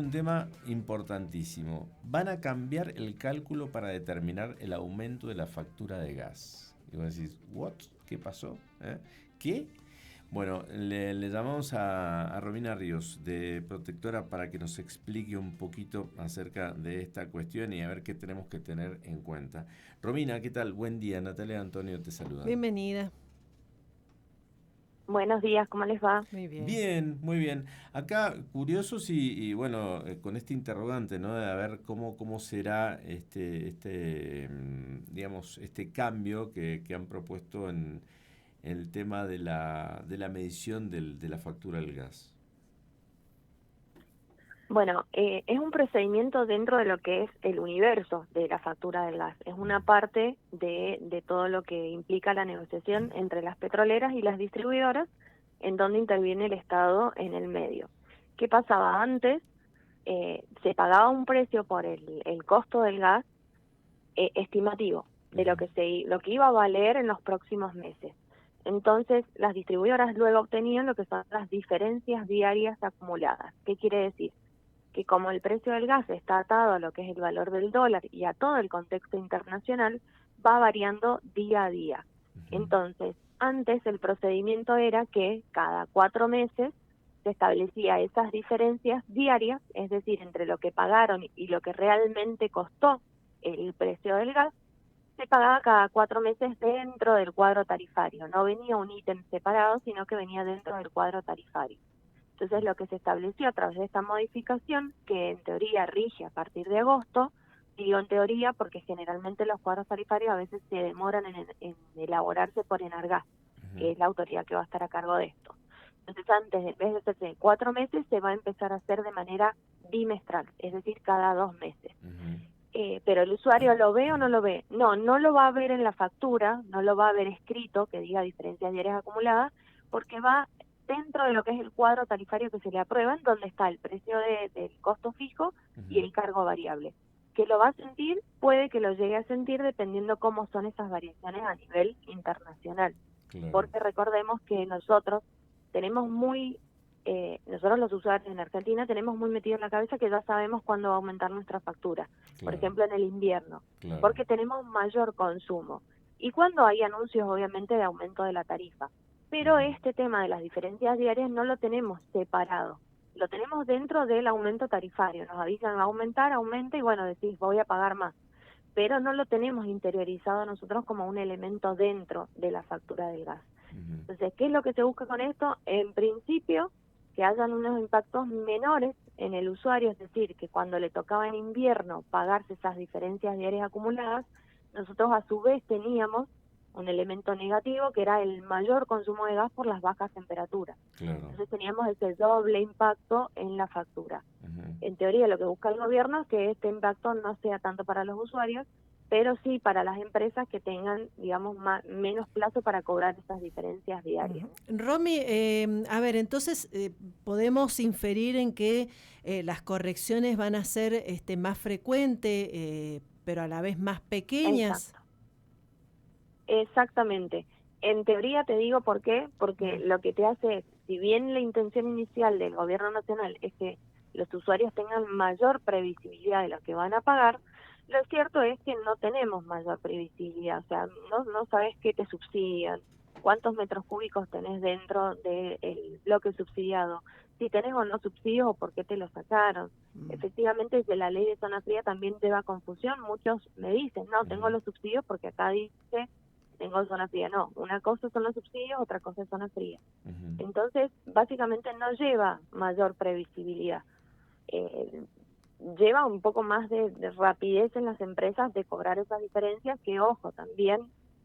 Un tema importantísimo. Van a cambiar el cálculo para determinar el aumento de la factura de gas. Y vos decís, ¿what? ¿Qué pasó? ¿Qué? Bueno, le llamamos a Romina Ríos de Protectora para que nos explique un poquito acerca de esta cuestión y a ver qué tenemos que tener en cuenta. Romina, ¿qué tal? Buen día. Natalia y Antonio te saludan. Bienvenida. Buenos días, ¿cómo les va? Muy bien. Bien, muy bien. Acá curiosos y bueno, con este interrogante, ¿no? De a ver cómo será digamos, este cambio que han propuesto en el tema de la medición de la factura del gas. Bueno, es un procedimiento dentro de lo que es el universo de la factura del gas. Es una parte de todo lo que implica la negociación entre las petroleras y las distribuidoras, en donde interviene el Estado en el medio. ¿Qué pasaba antes? Se pagaba un precio por el costo del gas estimativo de Ujú. lo que iba a valer en los próximos meses. Entonces, las distribuidoras luego obtenían lo que son las diferencias diarias acumuladas. ¿Qué quiere decir? Que como el precio del gas está atado a lo que es el valor del dólar y a todo el contexto internacional, va variando día a día. Ujú. Entonces, antes el procedimiento era que cada 4 meses se establecía esas diferencias diarias, es decir, entre lo que pagaron y lo que realmente costó el precio del gas, se pagaba cada 4 meses dentro del cuadro tarifario. No venía un ítem separado, sino que venía dentro del cuadro tarifario. Entonces, lo que se estableció a través de esta modificación, que en teoría rige a partir de agosto, digo en teoría porque generalmente los cuadros tarifarios a veces se demoran en elaborarse por Enargas, Ujú. que es la autoridad que va a estar a cargo de esto. Entonces, antes, en vez de hacerse de 4 meses, se va a empezar a hacer de manera bimestral, es decir, cada 2 meses. Ujú. Pero el usuario lo ve o no lo ve. No, no lo va a ver en la factura, no lo va a ver escrito que diga diferencias diarias acumuladas, porque va dentro de lo que es el cuadro tarifario que se le aprueba, en donde está el precio del costo fijo y Ujú. el cargo variable. Que lo va a sentir, puede que lo llegue a sentir dependiendo cómo son esas variaciones a nivel internacional. Claro, Porque recordemos que nosotros los usuarios en Argentina tenemos muy metido en la cabeza que ya sabemos cuándo va a aumentar nuestra factura, por claro, ejemplo en el invierno, claro. porque tenemos mayor consumo. Y cuando hay anuncios obviamente de aumento de la tarifa. Pero Ujú. este tema de las diferencias diarias no lo tenemos separado, lo tenemos dentro del aumento tarifario. Nos avisan va a aumentar, aumenta y bueno, decís voy a pagar más. Pero no lo tenemos interiorizado nosotros como un elemento dentro de la factura del gas. Ujú. Entonces, ¿qué es lo que se busca con esto? En principio, que hayan unos impactos menores en el usuario, es decir, que cuando le tocaba en invierno pagarse esas diferencias diarias acumuladas, nosotros a su vez teníamos un elemento negativo que era el mayor consumo de gas por las bajas temperaturas. Claro. Entonces teníamos ese doble impacto en la factura. Ujú. En teoría lo que busca el gobierno es que este impacto no sea tanto para los usuarios, pero sí para las empresas que tengan, digamos, menos plazo para cobrar esas diferencias diarias. Ujú. Romy, a ver, entonces podemos inferir en que las correcciones van a ser más frecuentes, pero a la vez más pequeñas. Exacto, exactamente. En teoría te digo por qué, porque Mm. lo que te hace es, si bien la intención inicial del gobierno nacional es que los usuarios tengan mayor previsibilidad de lo que van a pagar, lo cierto es que no tenemos mayor previsibilidad, o sea, no sabes qué te subsidian, cuántos metros cúbicos tenés dentro del bloque subsidiado, si tenés o no subsidios o por qué te lo sacaron. Mm. Efectivamente, que la ley de zona fría también lleva confusión. Muchos me dicen, no, tengo Ujú. los subsidios porque acá dice tengo zona fría. No, una cosa son los subsidios, otra cosa es zona fría. Ujú. Entonces, básicamente no lleva mayor previsibilidad. Eh, Lleva un poco más de rapidez en las empresas de cobrar esas diferencias, que ojo, también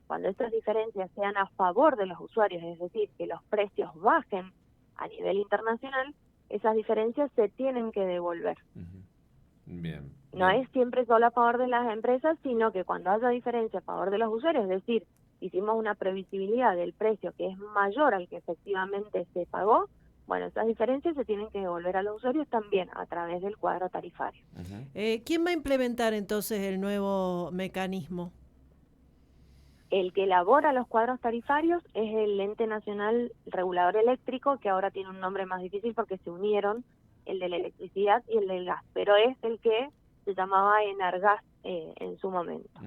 cuando estas diferencias sean a favor de los usuarios, es decir, que los precios bajen a nivel internacional, esas diferencias se tienen que devolver. Ujú. Bien, No bien. es siempre solo a favor de las empresas, sino que cuando haya diferencia a favor de los usuarios, es decir, hicimos una previsibilidad del precio que es mayor al que efectivamente se pagó, bueno, esas diferencias se tienen que devolver a los usuarios también a través del cuadro tarifario. Ujú. ¿Quién va a implementar entonces el nuevo mecanismo? El que elabora los cuadros tarifarios es el Ente Nacional Regulador Eléctrico, que ahora tiene un nombre más difícil porque se unieron el de la electricidad y el del gas, pero es el que se llamaba Enargas en su momento.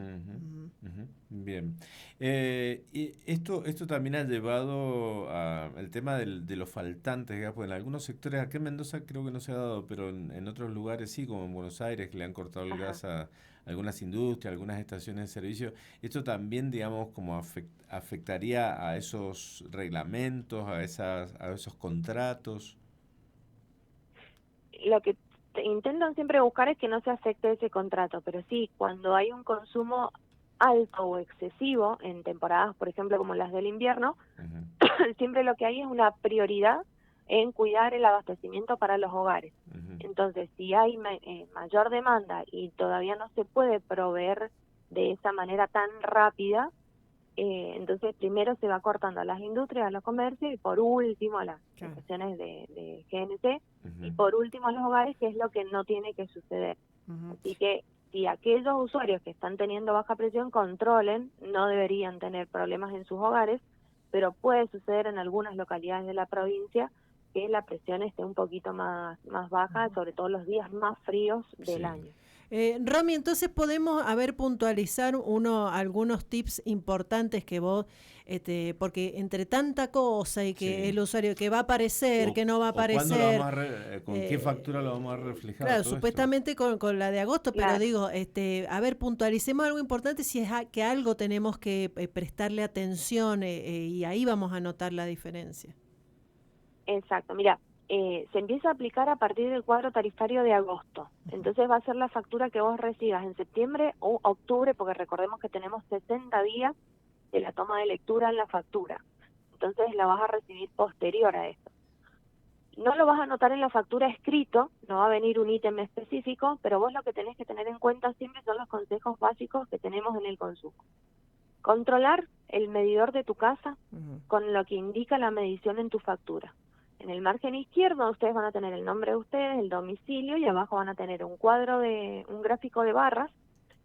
Bien. Y esto también ha llevado al tema de los faltantes de gas, porque en algunos sectores, acá en Mendoza creo que no se ha dado, pero en otros lugares sí, como en Buenos Aires, que le han cortado el gas a algunas industrias, algunas estaciones de servicio. Esto también, digamos, como afectaría a esos reglamentos, a esos contratos. Lo que intentan siempre buscar es que no se afecte ese contrato, pero sí, cuando hay un consumo alto o excesivo en temporadas, por ejemplo, como las del invierno, siempre lo que hay es una prioridad en cuidar el abastecimiento para los hogares. Entonces, si hay mayor demanda y todavía no se puede proveer de esa manera tan rápida, entonces primero se va cortando a las industrias, a los comercios y por último a las estaciones de GNC y por último a los hogares, que es lo que no tiene que suceder. Así que si aquellos usuarios que están teniendo baja presión controlen, no deberían tener problemas en sus hogares, pero puede suceder en algunas localidades de la provincia que la presión esté un poquito más baja, sobre todo los días más fríos del año. Romy, entonces podemos puntualizar algunos tips importantes que vos, porque entre tanta cosa y que el usuario que va a aparecer, que no va a aparecer, ¿con qué factura lo vamos a reflejar? Claro, supuestamente con la de agosto, pero digo, puntualicemos algo importante si es que algo tenemos que prestarle atención y ahí vamos a notar la diferencia. Exacto, mira. Se empieza a aplicar a partir del cuadro tarifario de agosto. Entonces va a ser la factura que vos recibas en septiembre o octubre, porque recordemos que tenemos 60 días de la toma de lectura en la factura. Entonces la vas a recibir posterior a esto. No lo vas a anotar en la factura escrito, no va a venir un ítem específico, pero vos lo que tenés que tener en cuenta siempre son los consejos básicos que tenemos en el consumo. Controlar el medidor de tu casa con lo que indica la medición en tu factura. En el margen izquierdo ustedes van a tener el nombre de ustedes, el domicilio y abajo van a tener un gráfico de barras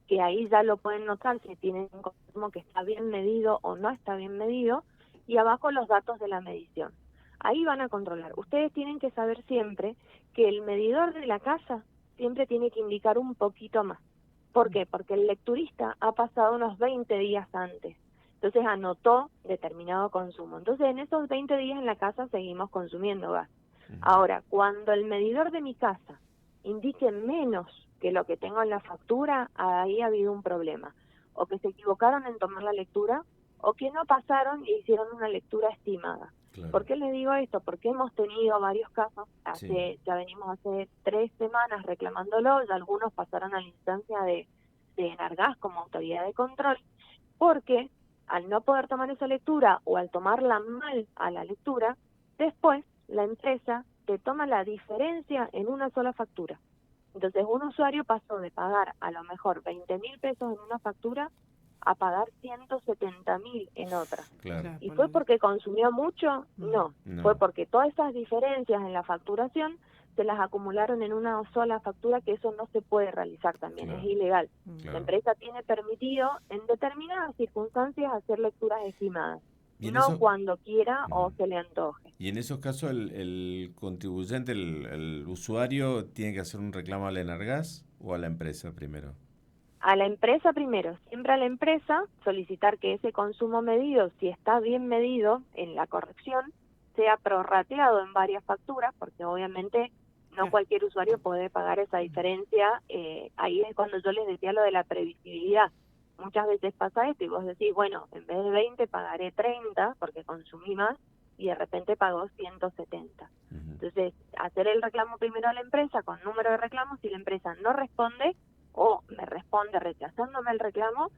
que ahí ya lo pueden notar si tienen un consumo que está bien medido o no está bien medido y abajo los datos de la medición. Ahí van a controlar. Ustedes tienen que saber siempre que el medidor de la casa siempre tiene que indicar un poquito más. ¿Por qué? Porque el lecturista ha pasado unos 20 días antes. Entonces anotó determinado consumo. Entonces en esos 20 días en la casa seguimos consumiendo gas. Ahora, cuando el medidor de mi casa indique menos que lo que tengo en la factura, ahí ha habido un problema. O que se equivocaron en tomar la lectura, o que no pasaron y hicieron una lectura estimada. Claro. ¿Por qué les digo esto? Porque hemos tenido varios casos, ya venimos hace 3 semanas reclamándolo, y algunos pasaron a la instancia de Enargas como autoridad de control, porque al no poder tomar esa lectura o al tomarla mal a la lectura, después la empresa te toma la diferencia en una sola factura. Entonces un usuario pasó de pagar a lo mejor 20.000 pesos en una factura a pagar 170.000 en otra. Claro. ¿Y fue porque consumió mucho? No. Fue porque todas esas diferencias en la facturación se las acumularon en una sola factura, que eso no se puede realizar también, es ilegal. La empresa tiene permitido en determinadas circunstancias hacer lecturas estimadas, no cuando quiera o se le antoje. Y en esos casos el contribuyente, el usuario, ¿tiene que hacer un reclamo al Enargas o a la empresa primero? A la empresa primero, siempre a la empresa, solicitar que ese consumo medido, si está bien medido en la corrección, sea prorrateado en varias facturas, porque obviamente no cualquier usuario puede pagar esa diferencia. Ahí es cuando yo les decía lo de la previsibilidad. Muchas veces pasa esto y vos decís, bueno, en vez de 20 pagaré 30 porque consumí más y de repente pagó 170. Entonces, hacer el reclamo primero a la empresa con número de reclamos. Si la empresa no responde o me responde rechazándome el reclamo,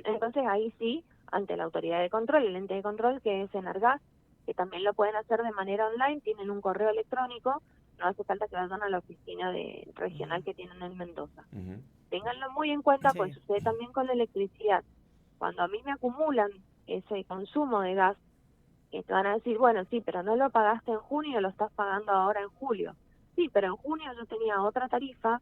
entonces ahí sí, ante la autoridad de control, el ente de control que es Enargas, que también lo pueden hacer de manera online, tienen un correo electrónico, no hace falta que vayan a la oficina regional que tienen en Mendoza. Ténganlo muy en cuenta, pues sucede también con la electricidad. Cuando a mí me acumulan ese consumo de gas, te van a decir, bueno, sí, pero no lo pagaste en junio, lo estás pagando ahora en julio. Sí, pero en junio yo tenía otra tarifa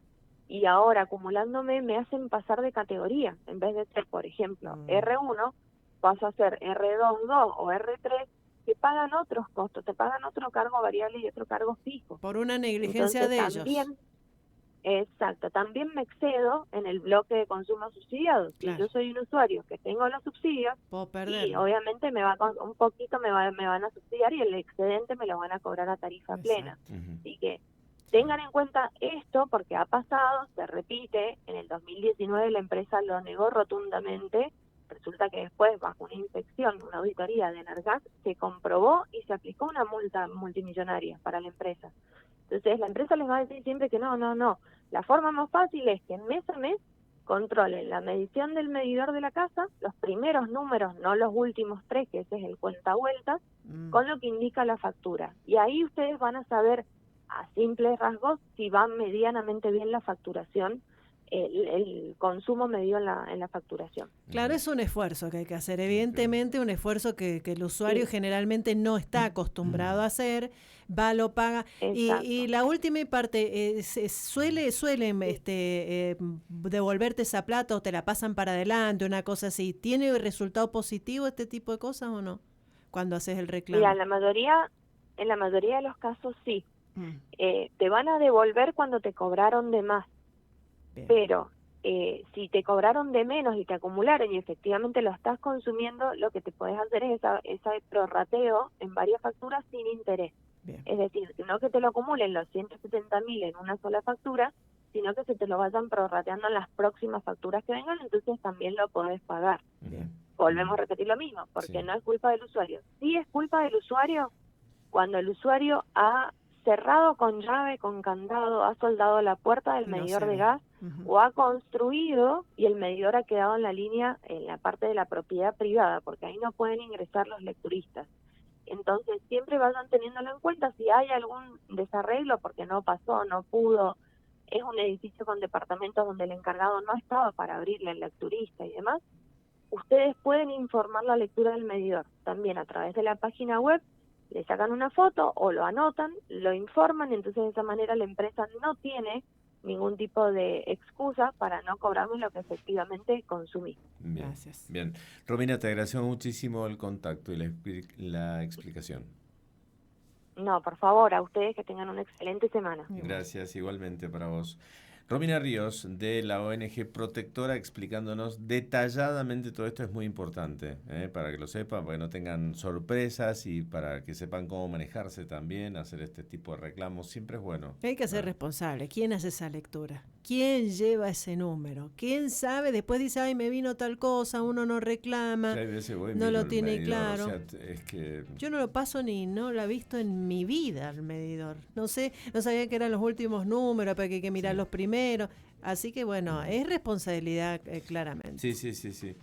y ahora acumulándome me hacen pasar de categoría. En vez de ser, por ejemplo, R1, paso a ser R2.2 o R3, que pagan otros costos, te pagan otro cargo variable y otro cargo fijo. Por una negligencia Entonces, de también, ellos. Exacto, también me excedo en el bloque de consumo subsidiado. Claro. Si yo soy un usuario que tengo los subsidios, Puedo y perderlo. obviamente un poquito me van a subsidiar y el excedente me lo van a cobrar a tarifa plena. Así que tengan en cuenta esto porque ha pasado, se repite, en el 2019 la empresa lo negó rotundamente, resulta que después bajo una inspección, una auditoría de Energas, se comprobó y se aplicó una multa multimillonaria para la empresa. Entonces la empresa les va a decir siempre que no. La forma más fácil es que mes a mes controlen la medición del medidor de la casa, los primeros números, no los últimos 3, que ese es el cuenta vueltas, con lo que indica la factura. Y ahí ustedes van a saber a simples rasgos si va medianamente bien la facturación, el consumo medido en la facturación. Claro, es un esfuerzo que hay que hacer, evidentemente un esfuerzo que el usuario generalmente no está acostumbrado a hacer, va, lo paga. Y la última parte, suelen devolverte esa plata o te la pasan para adelante, una cosa así. ¿Tiene resultado positivo este tipo de cosas o no? Cuando haces el reclamo. Mira, en la mayoría de los casos sí. Te van a devolver cuando te cobraron de más. Bien. Pero si te cobraron de menos y te acumularon y efectivamente lo estás consumiendo, lo que te puedes hacer es ese prorrateo en varias facturas sin interés. Bien. Es decir, no que te lo acumulen los 170.000 en una sola factura, sino que se te lo vayan prorrateando en las próximas facturas que vengan, entonces también lo podés pagar. Bien. Volvemos a repetir lo mismo, porque no es culpa del usuario. Sí es culpa del usuario cuando el usuario ha cerrado con llave, con candado, ha soldado la puerta del medidor de gas o ha construido y el medidor ha quedado en la línea, en la parte de la propiedad privada, porque ahí no pueden ingresar los lecturistas. Entonces siempre vayan teniéndolo en cuenta si hay algún desarreglo porque no pasó, no pudo, es un edificio con departamentos donde el encargado no estaba para abrirle al lecturista y demás, ustedes pueden informar la lectura del medidor también a través de la página web. Le sacan una foto o lo anotan, lo informan, entonces de esa manera la empresa no tiene ningún tipo de excusa para no cobrarme lo que efectivamente consumí. Bien, gracias. Bien. Romina, te agradezco muchísimo el contacto y la explicación. No, por favor, a ustedes que tengan una excelente semana. Gracias, igualmente para vos. Romina Ríos, de la ONG Protectora, explicándonos detalladamente todo esto. Es muy importante, para que lo sepan, para que no tengan sorpresas y para que sepan cómo manejarse también, hacer este tipo de reclamos. Siempre es bueno. Hay que ser responsable. ¿Quién hace esa lectura? ¿Quién lleva ese número? ¿Quién sabe? Después dice, ay, me vino tal cosa, uno no reclama, no lo tiene claro. O sea, es que... Yo no lo paso no lo he visto en mi vida el medidor. No sé, no sabía que eran los últimos números, pero que hay que mirar los primeros. Así que bueno, es responsabilidad claramente. Sí. Bien.